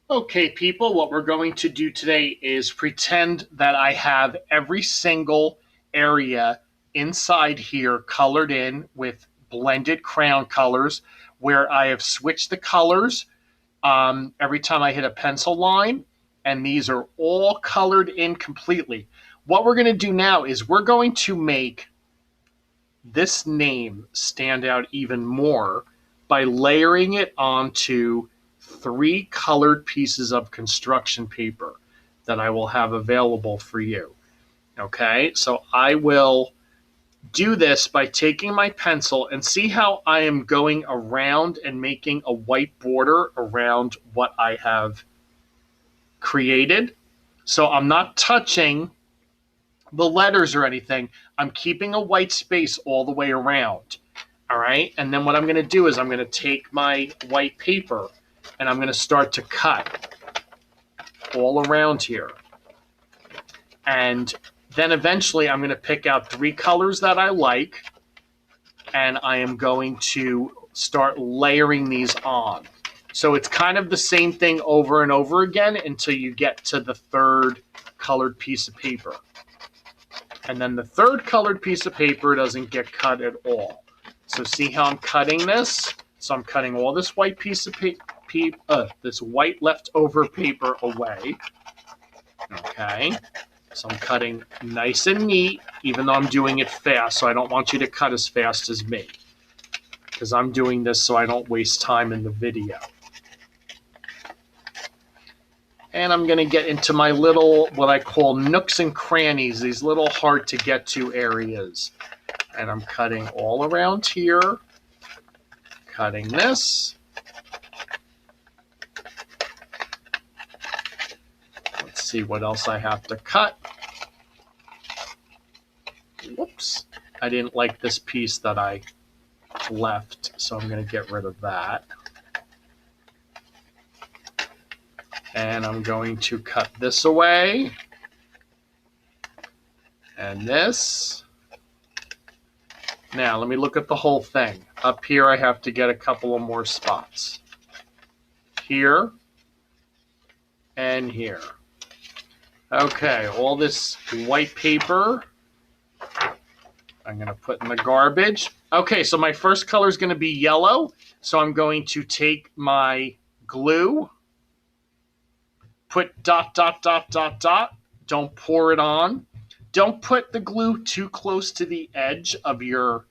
Okay, people, what we're going to do today is pretend that I have every single area inside here colored in with blended crayon colors where I have switched the colors every time I hit a pencil line, and these are all colored in completely. What we're going to do now is we're going to make this name stand out even more by layering it onto three colored pieces of construction paper that I will have available for you. Okay, so I will do this by taking my pencil and see how I am going around and making a white border around what I have created. So I'm not touching the letters or anything. I'm keeping a white space all the way around. All right. And then what I'm going to do is I'm going to take my white paper and I'm going to start to cut all around here. And then eventually I'm going to pick out three colors that I like, and I am going to start layering these on. So it's kind of the same thing over and over again until you get to the third colored piece of paper. And then the third colored piece of paper doesn't get cut at all. So see how I'm cutting this? So I'm cutting all this white piece of this white leftover paper away. Okay. So I'm cutting nice and neat, even though I'm doing it fast. So I don't want you to cut as fast as me, because I'm doing this so I don't waste time in the video. And I'm going to get into my little, what I call nooks and crannies, these little hard to get to areas. And I'm cutting all around here, cutting this. Let's see what else I have to cut. Whoops, I didn't like this piece that I left, so I'm going to get rid of that. And I'm going to cut this away. And this. Now, let me look at the whole thing. Up here, I have to get a couple of more spots. Here and here. Okay, all this white paper I'm going to put in the garbage. Okay, so my first color is going to be yellow. So I'm going to take my glue, put dot, dot, dot, dot, dot. Don't pour it on. Don't put the glue too close to the edge of your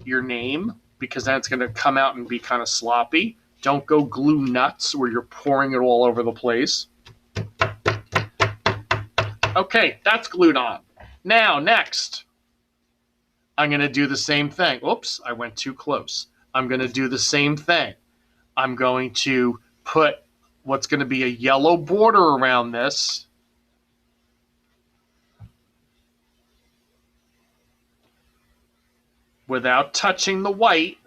name, because then it's going to come out and be kind of sloppy. Don't go glue nuts where you're pouring it all over the place. Okay, that's glued on. Now, next, I'm going to do the same thing. Oops, I went too close. I'm going to do the same thing. I'm going to put what's going to be a yellow border around this. Without touching the white,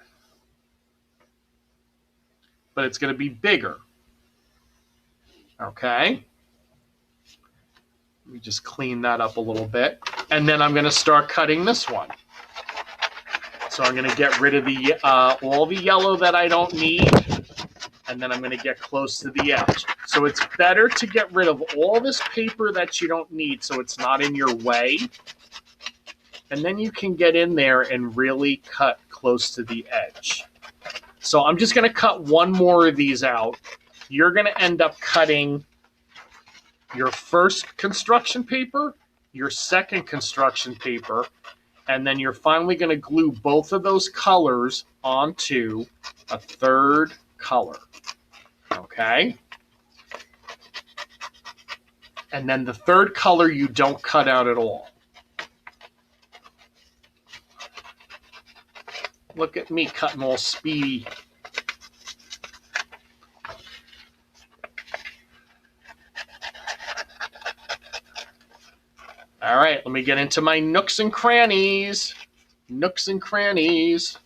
but it's going to be bigger. Okay. Let me just clean that up a little bit. And then I'm going to start cutting this one. So I'm going to get rid of the all the yellow that I don't need, and then I'm going to get close to the edge. So it's better to get rid of all this paper that you don't need so it's not in your way. And then you can get in there and really cut close to the edge. So I'm just going to cut one more of these out. You're going to end up cutting your first construction paper, your second construction paper, and then you're finally going to glue both of those colors onto a third color. Okay? And then the third color you don't cut out at all. Look at me cutting all speedy. All right, let me get into my nooks and crannies. Nooks and crannies.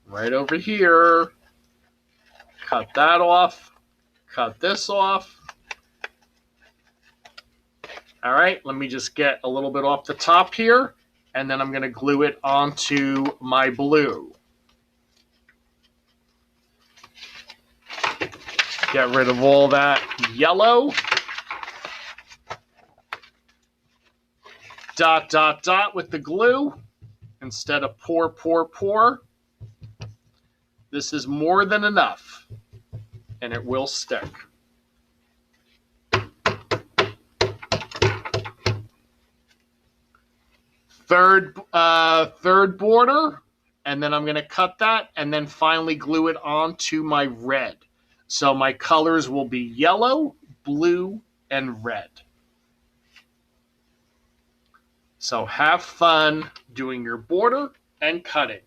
Right over here. Cut that off. Cut this off. All right, let me just get a little bit off the top here, and then I'm going to glue it onto my blue. Get rid of all that yellow. Dot, dot, dot with the glue instead of pour, pour, pour. This is more than enough, and it will stick. Third border, and then I'm going to cut that and then finally glue it onto my red. So my colors will be yellow, blue, and red. So have fun doing your border and cutting.